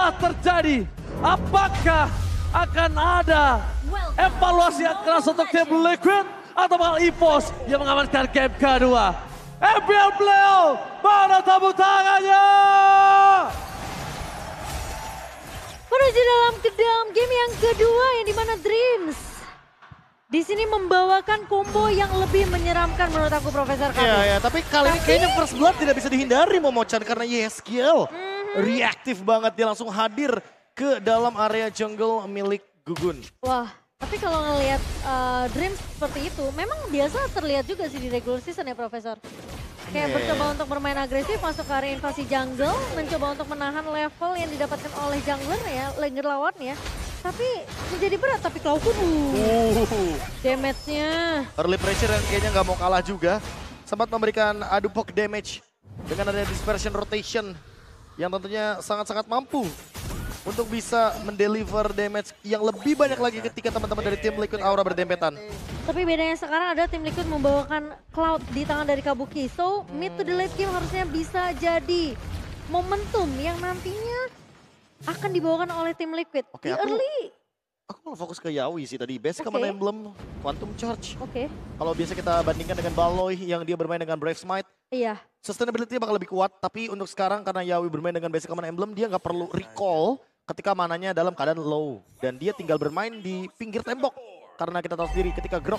telah terjadi. Apakah akan ada evaluasi yang keras untuk tim Liquid atau bakal EVOS yang mengamankan game kedua? MPL beliau, mana tepuk tangannya? Menuju dalam game yang kedua yang dimana Dreams di sini membawakan combo yang lebih menyeramkan menurut aku, Profesor Kabi. Iya, tapi kali ini kayaknya First Blood tidak bisa dihindari Momochan karena Yeskiel reaktif banget, dia langsung hadir ke dalam area jungle milik Gugun. Wah, tapi kalau ngelihat Dreams seperti itu, memang biasa terlihat juga sih di regular season ya, Profesor. Kayak mencoba untuk bermain agresif, masuk ke area invasi jungle, mencoba untuk menahan level yang didapatkan oleh jungler ya, laner lawannya. Tapi menjadi berat, tapi Cloud damage-nya. Early pressure yang kayaknya nggak mau kalah juga. Sempat memberikan adu poke damage dengan ada dispersion rotation yang tentunya sangat-sangat mampu untuk bisa mendeliver damage yang lebih banyak lagi ketika teman-teman dari tim Liquid Aura berdempetan. Tapi bedanya sekarang ada tim Liquid membawakan Cloud di tangan dari Kabuki. So, mid to the late game harusnya bisa jadi momentum yang nantinya akan dibawakan oleh tim Liquid. Oke, di early. Aku malah fokus ke Yawi sih tadi. Basic Command Emblem, Quantum Charge. Oke. Kalau biasa kita bandingkan dengan Balloy yang dia bermain dengan Brave Smite, Iya. sustainability bakal lebih kuat. Tapi untuk sekarang karena Yawi bermain dengan Basic Command Emblem, dia nggak perlu recall ketika mananya dalam keadaan low. Dan dia tinggal bermain di pinggir tembok. Karena kita tahu sendiri ketika Grok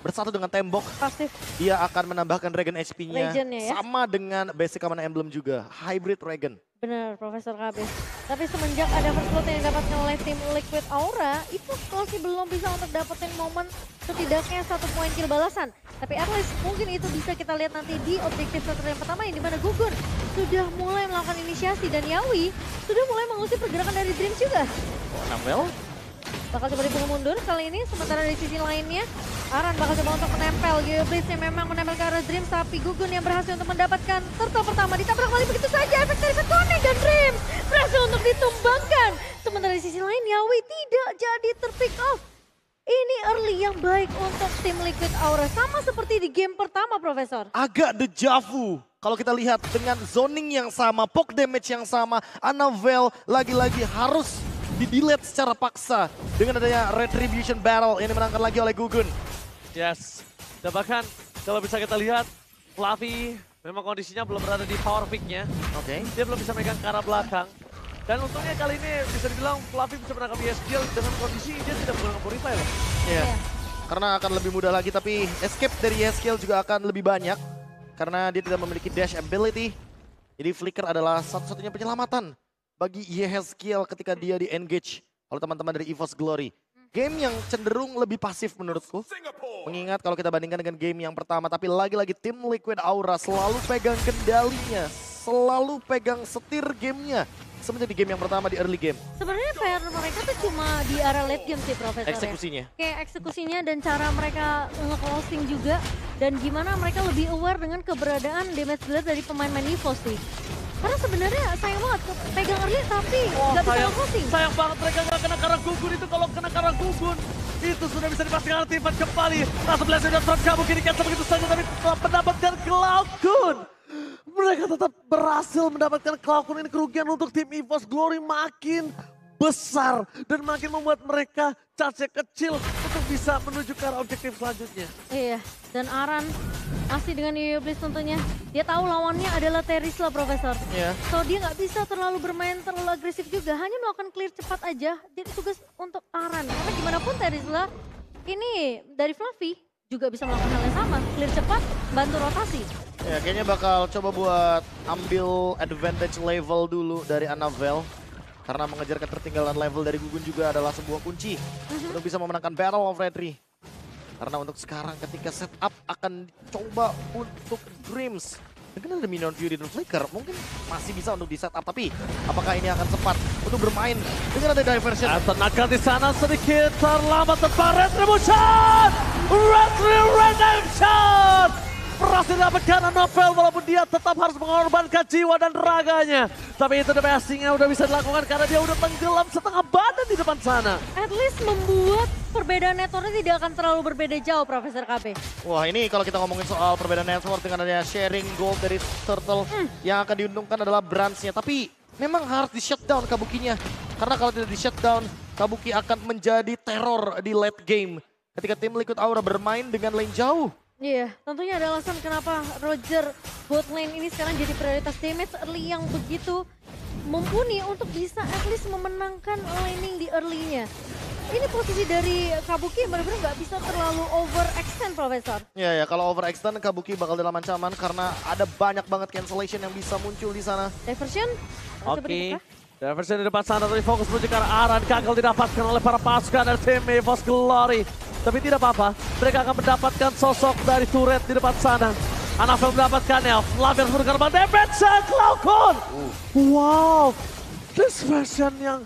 bersatu dengan tembok, Pasif. dia akan menambahkan Regen HP-nya. Regennya ya? Sama dengan Basic Command Emblem juga, Hybrid Regen. Benar, Profesor KB. Tapi semenjak ada first blood yang didapatkan oleh tim Liquid Aura, itu masih belum bisa untuk dapetin momen setidaknya 1 poin kill balasan. Tapi at least mungkin itu bisa kita lihat nanti di objektif yang pertama yang dimana Gugun sudah mulai melakukan inisiasi dan Yawi sudah mulai mengusir pergerakan dari Dreams juga. Navel? Bakal coba dibunuh mundur kali ini, sementara dari sisi lainnya Aran bakal coba untuk menempel. Geoblitz yang memang menempel ke arah Dreams, tapi Gugun yang berhasil untuk mendapatkan turtle pertama. Ditabrak kembali begitu saja, efek dari Connect dan Dreams berhasil untuk ditumbangkan. Sementara di sisi lain Yawi tidak jadi terpick off. Ini early yang baik untuk tim Liquid Aura, sama seperti di game pertama, Profesor. Agak dejavu. Kalau kita lihat dengan zoning yang sama, poke damage yang sama, Anavel lagi-lagi harus di-delete secara paksa dengan adanya Retribution Battle yang dimenangkan lagi oleh Gugun. Yes, dan bahkan kalau bisa kita lihat, Fluffy memang kondisinya belum berada di power peak-nya. Oke. Dia belum bisa megang ke arah belakang. Dan untungnya kali ini bisa dibilang Fluffy bisa menangkap Yeskiel dengan kondisi dia tidak menggunakan Purify loh. Iya. Karena akan lebih mudah lagi, tapi escape dari Yeskiel juga akan lebih banyak. Karena dia tidak memiliki dash ability. Jadi Flicker adalah satu-satunya penyelamatan bagi Yeskiel ketika dia di-engage oleh teman-teman dari EVOS Glory. Game yang cenderung lebih pasif menurutku. Mengingat kalau kita bandingkan dengan game yang pertama. Tapi lagi-lagi tim Liquid Aura selalu pegang kendalinya. Selalu pegang setir gamenya. Semenjak di game yang pertama di early game. Sebenarnya PR mereka tuh cuma di area late game sih, Profesor. Eksekusinya. Kayak eksekusinya dan cara mereka nge-closing juga. Dan gimana mereka lebih aware dengan keberadaan damage dealer dari pemain-pemain EVOS sih. Karena sebenarnya sayang banget pegang early tapi nggak bisa nge-closing. Sayang banget mereka nggak kena karena Gugun itu. Kalau kena karena Gugun itu sudah bisa dipastikan artifact kembali. Langsung berhasil dan shot kamu kini cancel begitu saja, tapi telah mendapatkan Cloud. Mereka tetap berhasil mendapatkan Cloud. Ini kerugian untuk tim EVOS Glory makin besar dan makin membuat mereka chance kecil untuk bisa menuju ke arah objektif selanjutnya. Iya, dan Aran masih dengan Yoyoblis tentunya. Dia tahu lawannya adalah Terisla, Profesor. Iya. So dia nggak bisa terlalu bermain terlalu agresif juga, hanya melakukan clear cepat aja. Jadi tugas untuk Aran, karena gimana pun Terisla ini dari Fluffy juga bisa melakukan hal yang sama. Clear cepat, bantu rotasi. Ya kayaknya bakal coba buat ambil advantage level dulu dari Anavel. Karena mengejar ketertinggalan level dari Gugun juga adalah sebuah kunci untuk bisa memenangkan Battle of Retri. Karena untuk sekarang ketika setup akan coba untuk Dreams. Mungkin ada Minion Fury dan Flicker, mungkin masih bisa untuk di setup. Tapi apakah ini akan sempat untuk bermain dengan ada diversion? Tenaga di sana sedikit terlambat tepat Retribution! Redemption! Berhasil dapatkan Novel walaupun dia tetap harus mengorbankan jiwa dan raganya. Tapi itu the best thing-nya udah bisa dilakukan karena dia udah tenggelam setengah badan di depan sana. At least membuat perbedaan networknya tidak akan terlalu berbeda jauh, Profesor KB. Wah ini kalau kita ngomongin soal perbedaan network dengan adanya sharing gold dari Turtle yang akan diuntungkan adalah Branch-nya. Tapi memang harus di shutdown Kabukinya. Karena kalau tidak di shutdown, Kabuki akan menjadi teror di late game. Ketika tim Liquid Aura bermain dengan lane jauh. Iya, tentunya ada alasan kenapa Roger bot lane ini sekarang jadi prioritas damage early yang begitu mumpuni untuk bisa at least memenangkan laning di early-nya. Ini posisi dari Kabuki benar-benar nggak bisa terlalu overextend, Profesor. Ya, kalau overextend Kabuki bakal dalam ancaman karena ada banyak banget cancellation yang bisa muncul di sana. Diversion. Oke. Diversion di depan sana tapi fokus menuju ke arah Aran. Gagal didapatkan oleh para pasukan dari tim EVOS Glory. Tapi tidak apa-apa, mereka akan mendapatkan sosok dari turret di depan sana. Anavel mendapatkannya, Flavian menurunkan bang damage, Cloudcon! Wow, dispersion yang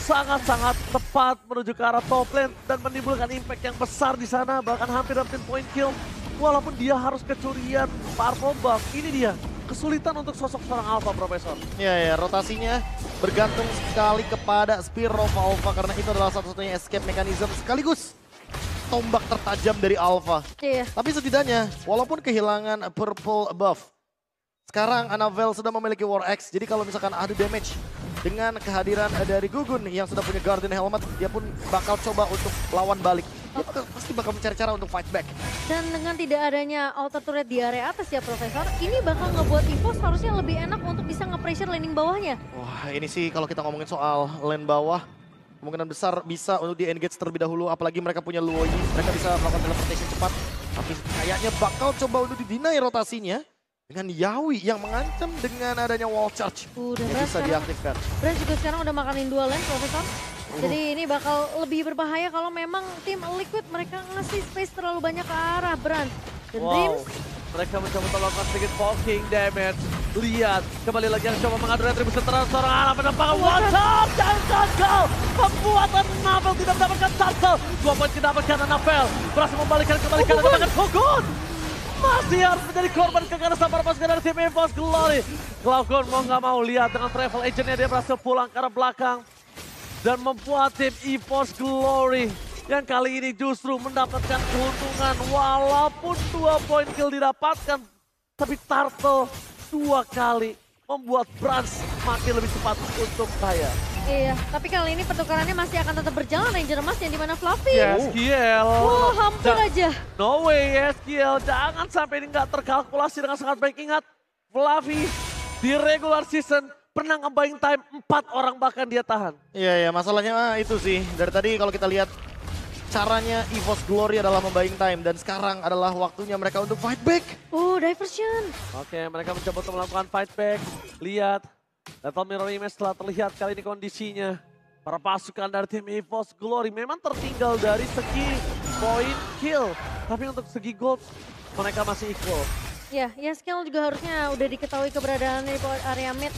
sangat-sangat tepat menuju ke arah top lane dan menimbulkan impact yang besar di sana, bahkan hampir dapetin point kill. Walaupun dia harus kecurian purple buff, ini dia kesulitan untuk sosok seorang Alpha, Profesor. Ya, rotasinya bergantung sekali kepada Spear of Alpha karena itu adalah satu-satunya escape mechanism sekaligus tombak tertajam dari Alpha. Iya. Tapi setidaknya, walaupun kehilangan purple buff, sekarang Anavel sudah memiliki War Axe. Jadi kalau misalkan ada damage dengan kehadiran dari Gugun yang sudah punya Guardian Helmet, dia pun bakal coba untuk lawan balik. Dia pasti bakal mencari cara untuk fight back. Dan dengan tidak adanya auto turret di area atas ya Profesor, ini bakal ngebuat EVOS harusnya lebih enak untuk bisa nge-pressure laning bawahnya. Wah, ini sih kalau kita ngomongin soal lane bawah, kemungkinan besar bisa untuk di-engage terlebih dahulu, apalagi mereka punya Luoyi, mereka bisa melakukan teleportation cepat. Tapi kayaknya bakal coba untuk di-deny rotasinya dengan Yawi yang mengancam dengan adanya wall charge. Dan yang bisa diaktifkan. Brand juga sekarang udah makanin 2 lane, Profesor. Jadi ini bakal lebih berbahaya kalau memang tim Liquid mereka ngasih space terlalu banyak ke arah Brand. Dan Dreams, mereka mencoba melakukan sedikit poking damage. Lihat, kembali lagi yang coba mengadu retribusi terhadap seorang anak penampangan one shot dan gagal. Pembuatan Anavel tidak mendapatkan turtle. 2 poin didapatkan Anavel. Berhasil membalikan kembali ke arah Gugun. Masih harus menjadi korban kekerasan para pasukan dari tim EVOS Glory. Cloudcon mau nggak mau lihat dengan travel agentnya dia berhasil pulang ke arah belakang. Dan membuat tim EVOS Glory yang kali ini justru mendapatkan keuntungan walaupun 2 poin kill didapatkan. Tapi Turtle 2 kali membuat Brans makin lebih cepat untuk saya. iya, tapi kali ini pertukarannya masih akan tetap berjalan Ranger Emas yang dimana Fluffy. Yeskiel. Wah, hampir aja. No way Yeskiel, jangan sampai ini nggak terkalkulasi dengan sangat baik. Ingat, Fluffy di regular season pernah nge-buying time 4 orang bahkan dia tahan. Iya, masalahnya itu sih. Dari tadi kalau kita lihat caranya EVOS Glory adalah membuying time dan sekarang adalah waktunya mereka untuk fight back. Diversion. Oke, mereka mencoba untuk melakukan fight back. Lihat, Lethal Mirror Image telah terlihat kali ini kondisinya. Para pasukan dari tim EVOS Glory memang tertinggal dari segi point kill. Tapi untuk segi gold, mereka masih equal. Ya, Yeskiel juga harusnya udah diketahui keberadaannya di area mid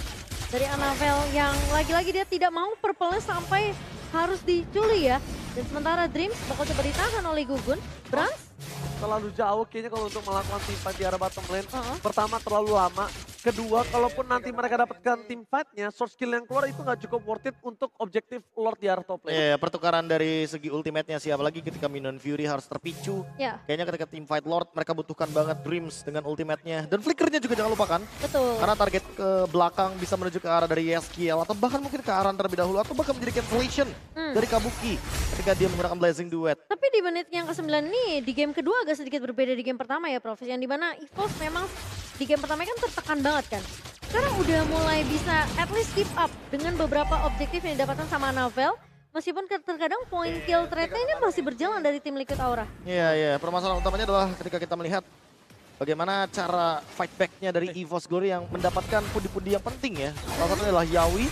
dari Anavel yang lagi-lagi dia tidak mau purple-nya sampai harus dicuri ya. Dan sementara Dreams bakal coba ditahan oleh Gugun. Brans? Terlalu jauh kayaknya kalau untuk melakukan team fight di arah bottom lane. Pertama terlalu lama. Kedua, kalaupun nanti mereka dapatkan team fight-nya, source skill yang keluar itu nggak cukup worth it untuk objektif Lord di arah top lane. Iya, pertukaran dari segi ultimate-nya sih, apalagi ketika Minion Fury harus terpicu. Ya. Kayaknya ketika team fight Lord, mereka butuhkan banget Dreams dengan ultimate-nya. Dan flickernya juga jangan lupakan. Betul. Karena target ke belakang bisa menuju ke arah dari Yeskiel, atau bahkan mungkin ke arah terlebih dahulu, atau bahkan menjadi cancellation dari Kabuki ketika dia menggunakan Blazing Duet. Tapi di menit yang ke-9 nih, di game kedua agak sedikit berbeda di game pertama ya Prof. Yang dimana EVOS memang di game pertama kan tertekan banget kan. Sekarang udah mulai bisa at least keep up dengan beberapa objektif yang didapatkan sama Anavel. Meskipun terkadang point kill trade-nya ini masih berjalan dari tim Liquid Aura. Iya. Permasalahan utamanya adalah ketika kita melihat bagaimana cara fight back-nya dari EVOS Glory yang mendapatkan pundi-pundi yang penting ya. Salah satunya adalah Yawi.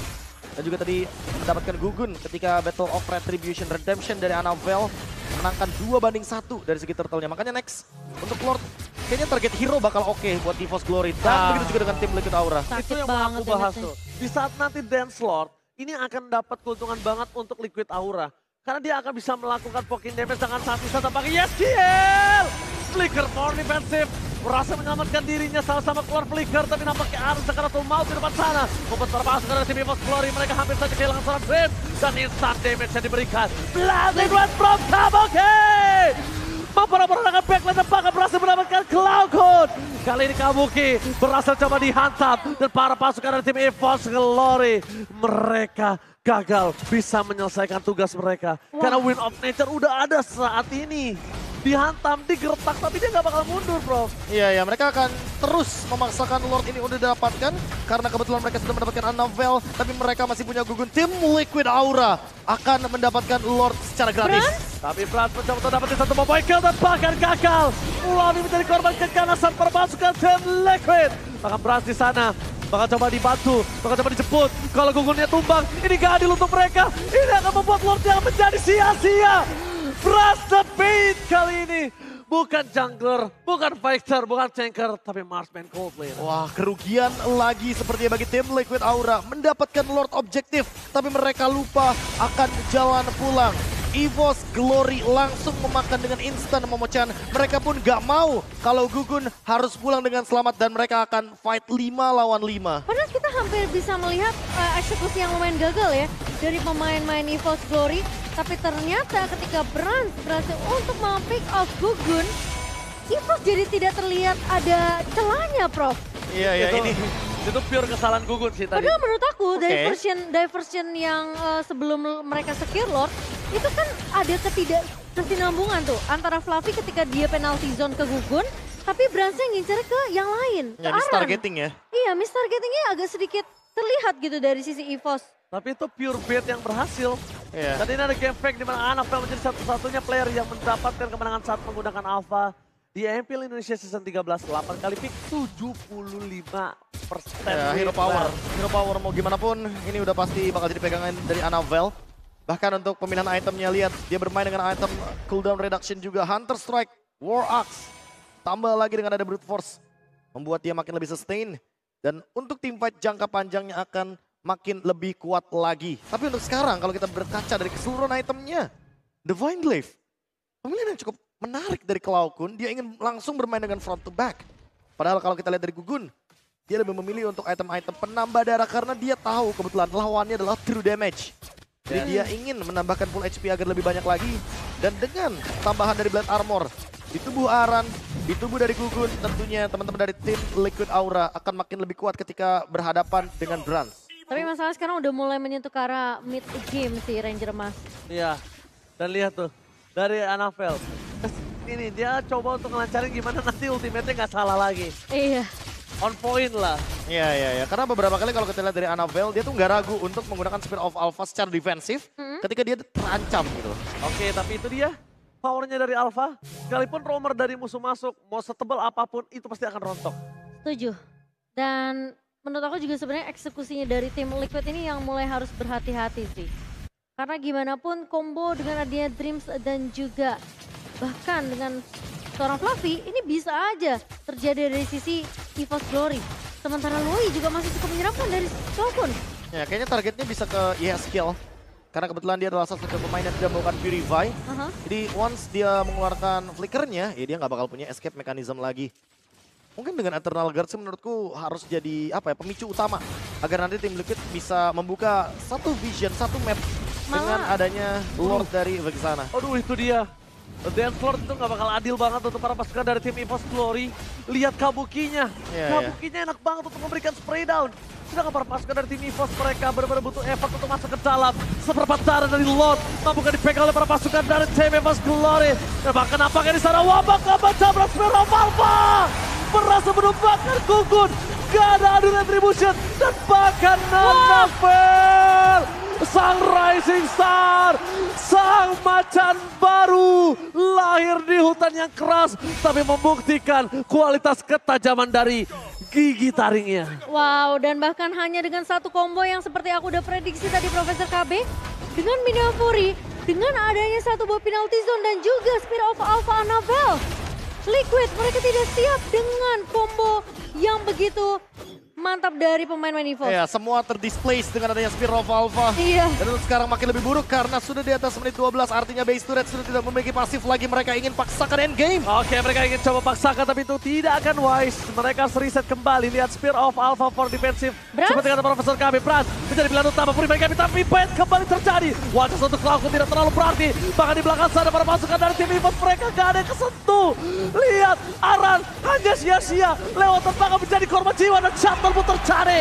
Dan juga tadi mendapatkan Gugun ketika Battle of Retribution Redemption dari Anavel. Menangkan 2-1 dari segi turtle-nya. Makanya next untuk Lord, kayaknya target hero bakal oke buat EVOS Glory. Dan begitu juga dengan tim Liquid Aura. Itu yang mau aku bahas tuh. Di saat nanti Dance Lord, ini akan dapat keuntungan banget untuk Liquid Aura. Karena dia akan bisa melakukan poking damage dengan saat bisa pakai Yeskiel. Flicker more defensive. Berhasil menyelamatkan dirinya sama-sama keluar Flicker. Tapi nampaknya Aran sekarang tuh mau di depan sana. Membuat para pasukan dari tim EVOS Glory. Mereka hampir saja kehilangan seorang Dream. Dan instant damage yang diberikan. Blazing Duet from Kabuki. memperanakan backline dan bahkan berhasil mendapatkan Cloud9. Kali ini Kabuki berhasil coba dihantam dan para pasukan dari tim EVOS Glory mereka gagal bisa menyelesaikan tugas mereka. Karena Wind of Nature udah ada saat ini. Dihantam, digertak, tapi dia nggak bakal mundur, bro. Iya, mereka akan terus memaksakan Lord ini udah didapatkan. Karena kebetulan mereka sudah mendapatkan Annabelle, tapi mereka masih punya gugun. Tim Liquid Aura akan mendapatkan Lord secara gratis. Tapi Brans mencoba untuk dapetin satu mobile kill dan bahkan gagal. Lord menjadi korban keganasan perpasukan Tim Liquid. Bahkan Brans di sana bakal coba dibantu, bakal coba dijemput. Kalau gugunnya tumbang, ini gak adil untuk mereka. Ini akan membuat Lord yang menjadi sia-sia. Brans the Beat kali ini. Bukan jungler, bukan fighter, bukan tanker, tapi marksman Coldplay. Wah, kerugian lagi sepertinya bagi tim Liquid Aura. Mendapatkan Lord objektif, tapi mereka lupa akan jalan pulang. EVOS Glory langsung memakan dengan instan memecahan. Mereka pun gak mau kalau Gugun harus pulang dengan selamat dan mereka akan fight 5 lawan 5. Padahal kita hampir bisa melihat eksekusi yang lumayan gagal ya dari pemain-pemain EVOS Glory. Tapi ternyata ketika Brans berhasil untuk pick off Gugun, EVOS jadi tidak terlihat ada celahnya, Prof. Iya, ini itu pure kesalahan Gugun sih tadi. Padahal menurut aku diversion yang sebelum mereka secure Lord, itu kan ada ketidakkesinambungan tuh antara Fluffy ketika dia penalty zone ke Gugun, tapi Bransnya ngincer ke yang lain, ya, ke Aran. mistargeting ya. Iya, mistargetingnya agak sedikit terlihat gitu dari sisi EVOS. Tapi itu pure bait yang berhasil. Iya. Dan ini ada game fake di mana Annabelle menjadi satu-satunya player yang mendapatkan kemenangan saat menggunakan Alpha. Di MPL Indonesia Season 13, 8 kali pick, 75%. Ya, hero power. Hero power mau gimana pun, ini udah pasti bakal jadi pegangan dari Annabelle. Bahkan untuk pemilihan itemnya, lihat dia bermain dengan item cooldown reduction juga. Hunter Strike, War Axe, tambah lagi dengan ada Brute Force. Membuat dia makin lebih sustain. Dan untuk team fight jangka panjangnya akan makin lebih kuat lagi. Tapi untuk sekarang kalau kita berkaca dari keseluruhan itemnya, Divine Glaive, pemilihan yang cukup menarik dari Cloud9. Dia ingin langsung bermain dengan front to back. Padahal kalau kita lihat dari Gugun, dia lebih memilih untuk item-item penambah darah karena dia tahu kebetulan lawannya adalah true damage. Jadi dia ingin menambahkan full HP agar lebih banyak lagi. Dan dengan tambahan dari Blade Armor di tubuh Aran, di tubuh dari Gugun, tentunya teman-teman dari tim Liquid Aura akan makin lebih kuat ketika berhadapan dengan Brans. Tapi masalah sekarang udah mulai menyentuh ke arah mid game sih Ranger Emas. Iya, dan lihat tuh dari Annabelle. Ini dia coba untuk ngelancarin gimana nanti ultimate-nya nggak salah lagi. Iya. On point lah. Iya. Karena beberapa kali kalau kita lihat dari Annabelle, dia tuh nggak ragu untuk menggunakan Spear of Alpha secara defensif ketika dia terancam gitu. Oke, tapi itu dia powernya dari Alpha. Sekalipun roamer dari musuh masuk, mau setebal apapun itu pasti akan rontok. Setuju. Dan menurut aku juga sebenarnya eksekusinya dari tim Liquid ini yang mulai harus berhati-hati sih. Karena gimana pun combo dengan adanya Dreams dan juga bahkan dengan seorang Fluffy ini bisa aja terjadi dari sisi EVOS Glory. Sementara Loi juga masih cukup menyeramkan dari Cloud9. Ya kayaknya targetnya bisa ke ESKill. Karena kebetulan dia adalah salah satu pemain yang tidak melakukan Purify. Jadi once dia mengeluarkan flickernya, ya dia nggak bakal punya escape mechanism lagi. Mungkin dengan Eternal Guard sih menurutku harus jadi pemicu utama. Agar nanti tim Liquid bisa membuka satu vision, satu map dengan adanya Lord dari Vexana. Aduh itu dia. Dance Lord itu gak bakal adil banget untuk para pasukan dari tim EVOS Glory. Lihat Kabukinya. Kabukinya enak banget untuk memberikan spray down. Sedangkan para pasukan dari tim EVOS mereka benar-benar butuh effort untuk masuk ke dalam. Seperempat darah dari Lord mampu dipegang oleh para pasukan dari tim EVOS Glory. Dan bahkan nampaknya di sana wabak cabrak Spear of Alpha. Merasa menumbangkan Gugun. Gak ada adu retribution. Dan bahkan Annabelle, sang rising star, sang macan baru lahir di hutan yang keras. Tapi membuktikan kualitas ketajaman dari gigi taringnya. Wow, dan bahkan hanya dengan satu combo yang seperti aku udah prediksi tadi Profesor KB. Dengan Mina Fury, dengan adanya satu buah penalty zone dan juga Spear of Alpha Annabelle. Liquid mereka tidak siap dengan combo yang begitu Mantap dari pemain-pemain EVOS. Ya, semua terdisplace dengan adanya Spear of Alpha. Iya. Dan untuk sekarang makin lebih buruk karena sudah di atas menit 12. Artinya base turret sudah tidak memiliki pasif lagi. Mereka ingin paksakan endgame. Oke, mereka ingin coba paksakan tapi itu tidak akan wise. Mereka reset kembali. Lihat Spear of Alpha for defensive. Brans? Seperti kata Profesor kami, Brans menjadi pilihan utama Purified Kami. Tapi bait kembali terjadi. Wajah untuk Cloud9 tidak terlalu berarti. Bahkan di belakang sana para pasukan dari tim EVOS mereka gak ada yang kesentuh. Lihat, Aran hanya sia-sia. Lewat terbang menjadi korban jiwa dan shuttle pun terjadi.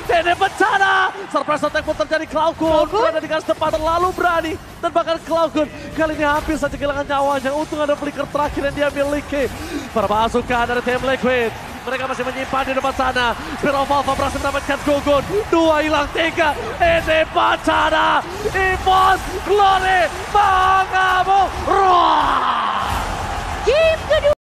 Ini bencana. Surprise attack pun terjadi. Cloud9 berada di garis depan terlalu berani. Dan bahkan Cloud9 kali ini hampir saja kehilangan nyawanya. Untung ada flicker terakhir yang dia miliki. Para pasukan dari tim Liquid. Mereka masih menyimpan di depan sana. Spear of Alpha berhasil mendapatkan Gugun. 2 hilang 3. Ini bencana. EVOS Glory mengamuk. Roar!